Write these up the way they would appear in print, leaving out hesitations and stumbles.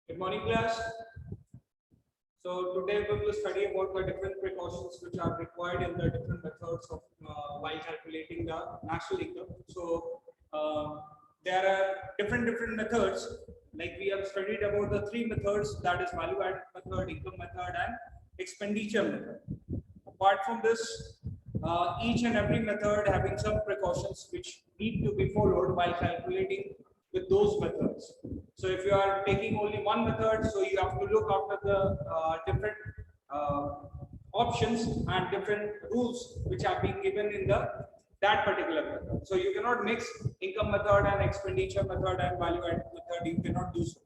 Good morning, class. So today we will study about the different precautions which are required in the different methods of while calculating the national income. So there are different methods. Like we have studied about the three methods, that is value added method, income method, and expenditure method. Apart from this, each and every method having some precautions which need to be followed while calculating with those methods. So if you are taking only one method, so you have to look after the different uh, options and different rules which are being given in the that particular method. So you cannot mix income method and expenditure method and value added method. You cannot do so.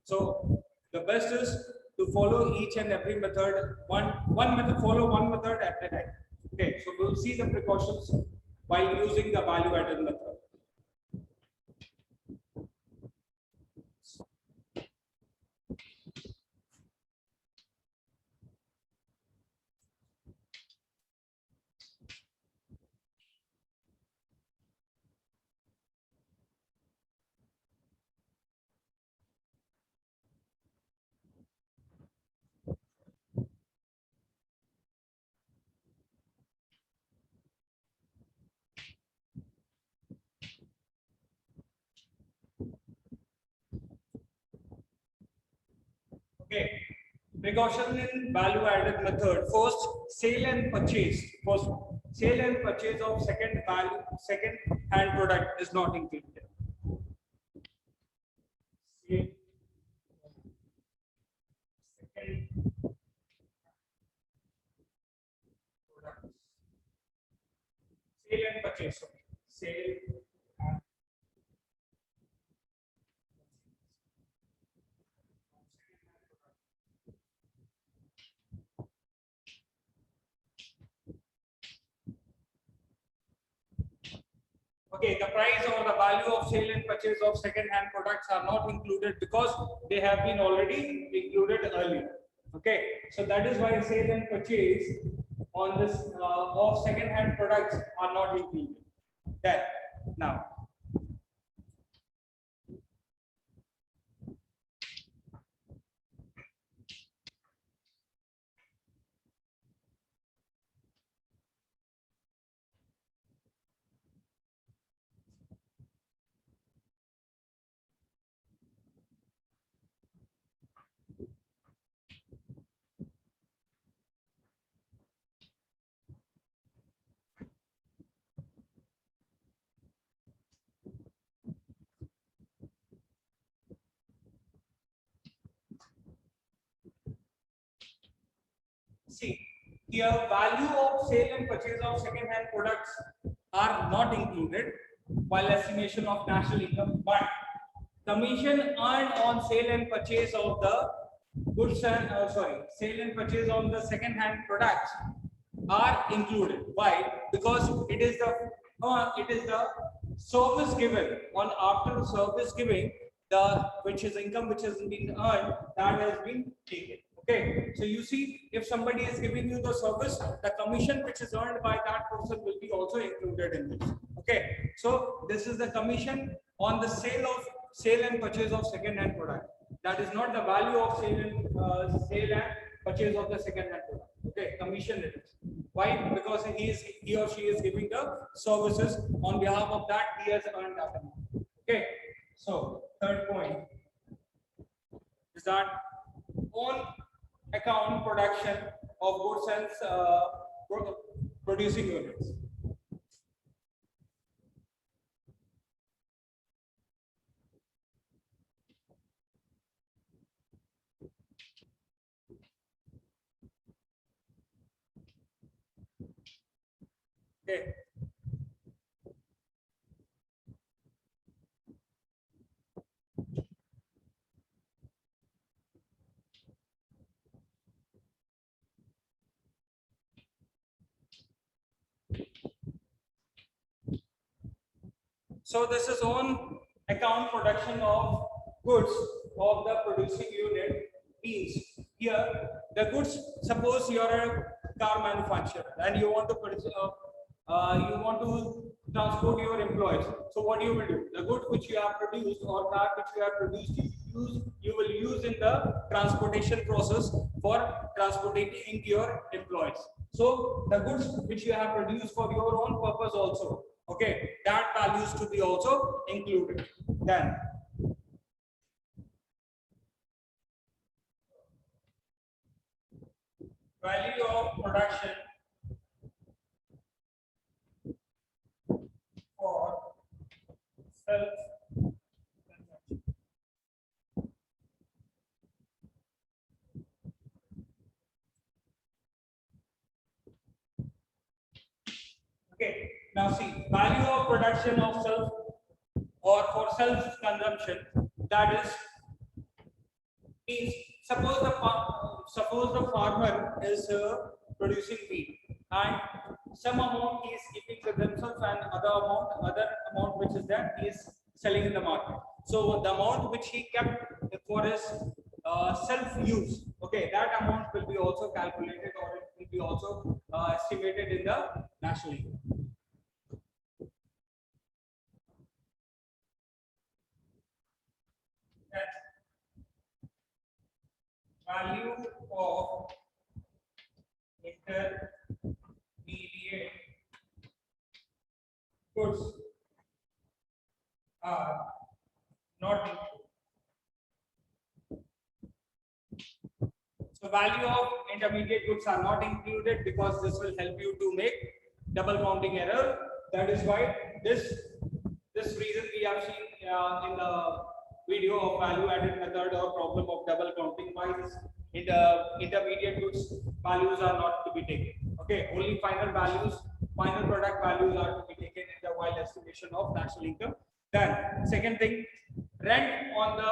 So the best is to follow each and every method, one method, follow one method at a time. Okay, so we'll see the precautions while using the value added method. Okay, precaution in value added method. First, sale and purchase. First one, sale and purchase of second hand product is not included. Sale, second product. Sale and purchase. Sorry. Sale and okay, the price or the value of sale and purchase of second-hand products are not included because they have been already included earlier. Okay, so that is why sale and purchase on this of second-hand products are not included. There. Now, see, here value of sale and purchase of second-hand products are not included while estimation of national income, but commission earned on sale and purchase of the goods and sale and purchase on the second-hand products are included. Why? Because it is the service given on after service giving, the which is income which has been earned, that has been taken. Okay, so you see, if somebody is giving you the service, the commission which is earned by that person will be also included in this. Okay, so this is the commission on the sale and purchase of second-hand product. That is not the value of sale and purchase of the second-hand product. Okay, commission it is. Why? Because he or she is giving the services on behalf of that he has earned that amount. Okay, so third point is that on account production of goods and producing units. Okay. So this is on account production of goods of the producing unit means here the goods, suppose you are a car manufacturer and you want to produce you want to transport your employees. So what you will do, the good which you have produced or car which you have produced, you will use in the transportation process for transporting your employees. So the goods which you have produced for your own purpose also, okay, that values to be also included. Then value of production for self. Okay, now see, value of production of self or for self consumption, that is means suppose the farmer is producing wheat and some amount he is keeping for themselves and other amount which is that he is selling in the market. So the amount which he kept for his self use, okay, that amount will be also calculated or it will be also estimated in the national income. Value of intermediate goods are not included. So value of intermediate goods are not included because this will help you to make double counting error. That is why this reason we have seen in the video of value added method or problem of double counting, why this in the intermediate goods values are not to be taken. Okay, only final values, final product values are to be taken in the while estimation of national income. Then second thing, rent on the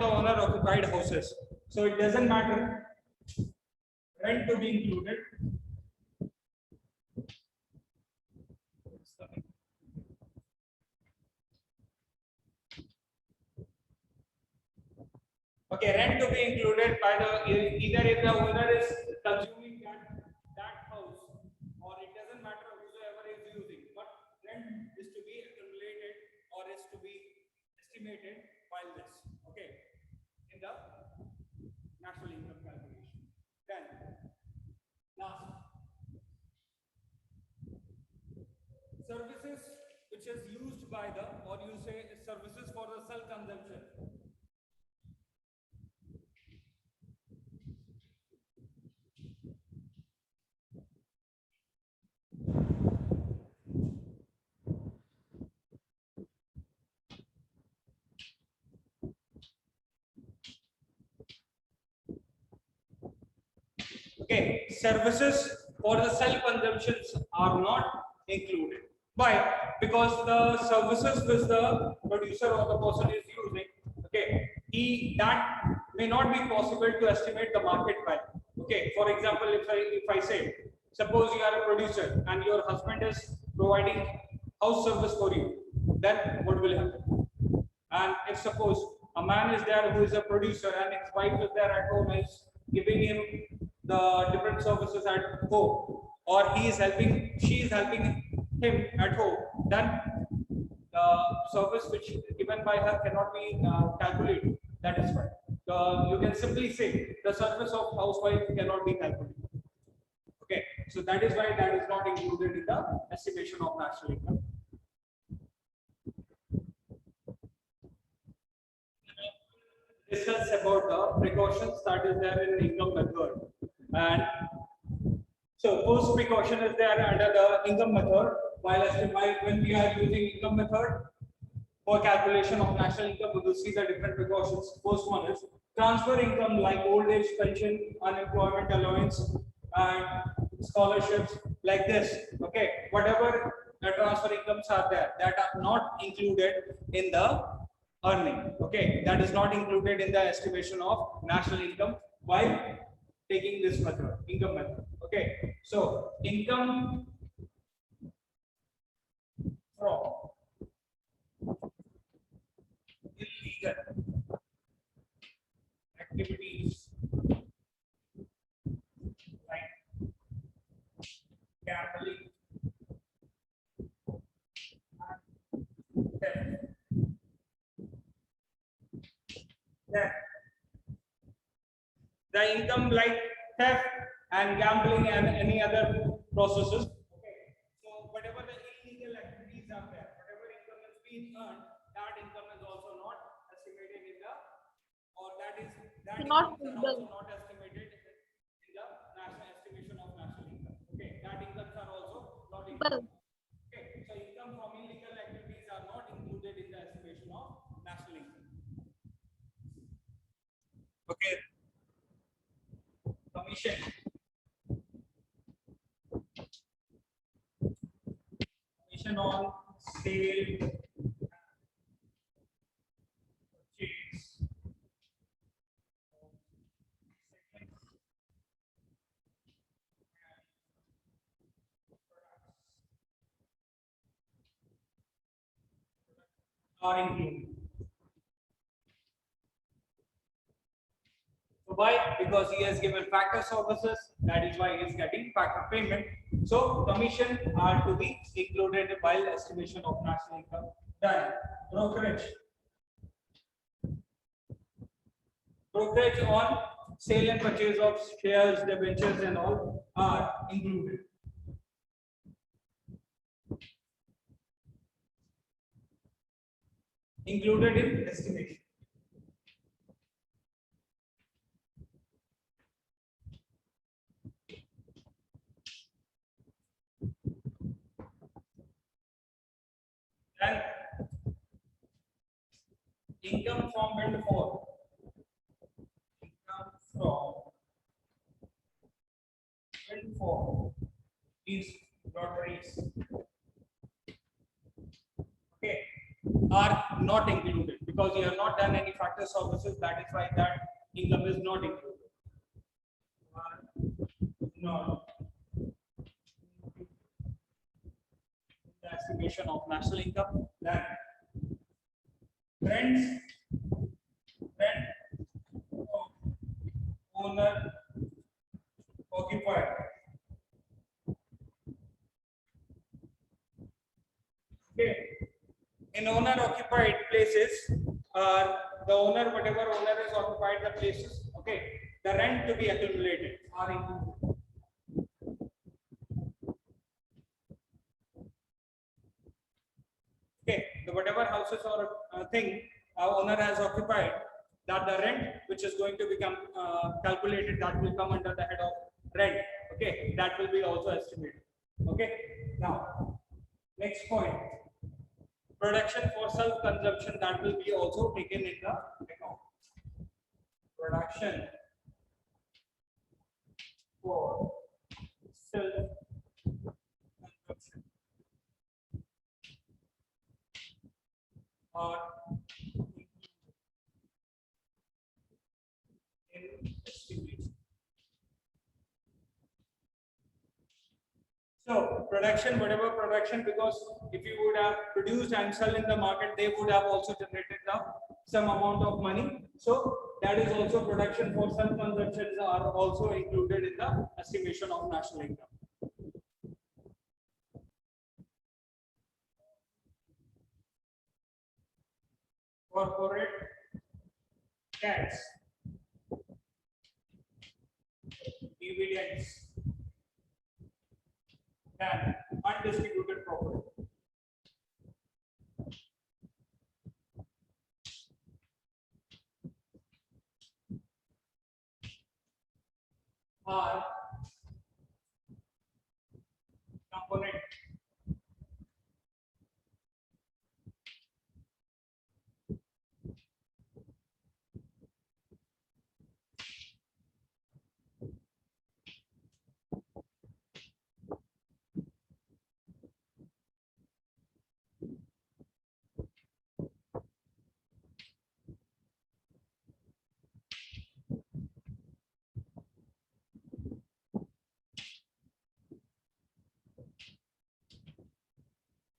owner occupied houses. So it doesn't matter rent to be included. Okay, rent to be included by the either if the owner is consuming that house, or it doesn't matter whosoever is using, but rent is to be accumulated or is to be estimated while this. Okay, in the national income calculation. Then last, services which is used by the, or you say services for the self consumption. Okay, services for the self consumptions are not included. Why? Because the services which the producer or the person is using, okay, that may not be possible to estimate the market value. Okay, for example, if I say, suppose you are a producer and your husband is providing house service for you, then what will happen? And if suppose a man is there who is a producer and his wife is there at home is giving him the different services at home, or she is helping him at home, then the service which is given by her cannot be calculated. That is why. You can simply say the service of housewife cannot be calculated. Okay, so that is why that is not included in the estimation of national income. Discuss about the precautions that is there in income method. And so first precaution is there under the income method when we are using income method for calculation of national income, we will see the different precautions. First one is transfer income like old age pension, unemployment allowance, and scholarships like this. Okay, whatever the transfer incomes are there that are not included in the earning. Okay, that is not included in the estimation of national income while taking this method, income method. Okay, so income from illegal activities like gambling and theft Then the income like theft and gambling and any other processes. Okay. So whatever the illegal activities are there, whatever income is being earned, that income is also not estimated in the, or that Not incomes are also visible. not estimated in the national estimation of national income. Okay, that incomes are also not Well, included. Okay, so income from illegal activities are not included in the estimation of national income. Okay, commission. Commission on sale, purchase, are included. So why? Because he has given factor services, that is why he is getting factor payment. So commission are to be included while estimation of national income. Then brokerage. Brokerage on sale and purchase of shares, debentures and all are included. Included in estimation. Then income from windfall. Income from windfall is lotteries. Okay, are not included because you have not done any factor services. That is why that income is not included. No. The estimation of national income. Then rents, rent of owner occupied. Okay. In owner occupied places, the owner, whatever owner is occupied the places, okay, the rent to be accumulated are included. Okay, the whatever houses or thing owner has occupied, that the rent which is going to become calculated, that will come under the head of rent. Okay, that will be also estimated. Okay, now next point. Production for self-consumption, that will be also taken in the account. Production for self-consumption are in estimation. So production, whatever production, because if you would have produced and sell in the market, they would have also generated some amount of money. So that is also production for self-consumption are also included in the estimation of national income. Corporate tax, dividends, and undistributed profit. Are component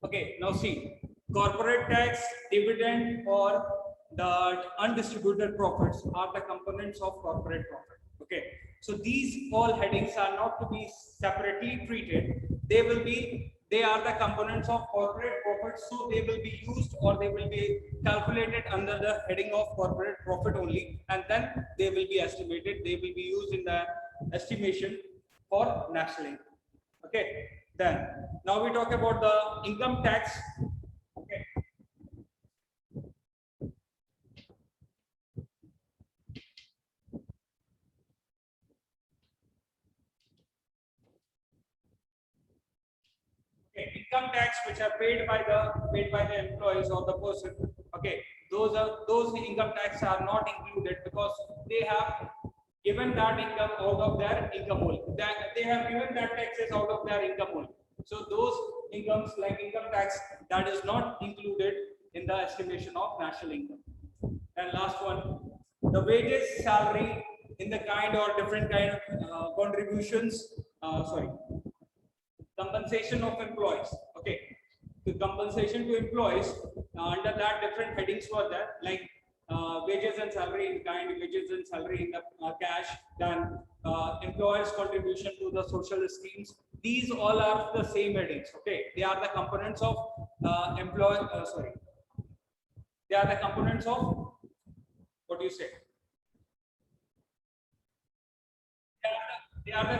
Okay, now see, corporate tax, dividend, or the undistributed profits are the components of corporate profit. Okay, so these all headings are not to be separately treated. They will be they are the components of corporate profit, so they will be used or they will be calculated under the heading of corporate profit only, and then they will be estimated, they will be used in the estimation for national income. Okay, then now we talk about the income tax. Okay. Income tax which are paid by the employees or the person. Okay, those income tax are not included because they have given that income out of their income only. That they have given that taxes out of their income only. So those incomes like income tax, that is not included in the estimation of national income. And last one, the wages, salary in the kind or different kind of contributions. Compensation of employees. Okay, the compensation to employees, under that different headings were there, like wages and salary in kind, wages and salary in the cash, then employers contribution to the social schemes. These all are the same headings. Okay, they are the components of they are the components of, what do you say, they are the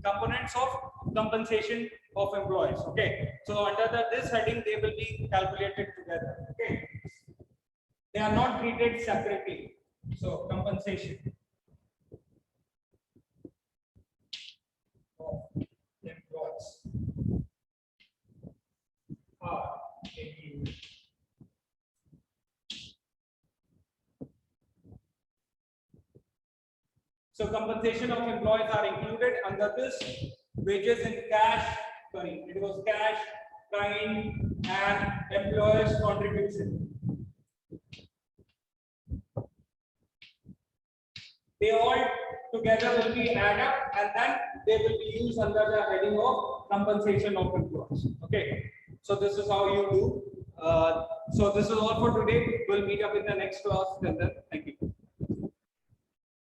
components of compensation of employees. Okay, so under this heading they will be calculated together. Okay, they are not treated separately. So compensation of employees are included. So compensation of employees are included under this. Wages in cash, sorry, it was cash, kind, and employers' contribution. They all together will be added up, and then they will be used under the heading of compensation of employees. Okay, so this is how you do. So this is all for today. We'll meet up in the next class, and then thank you.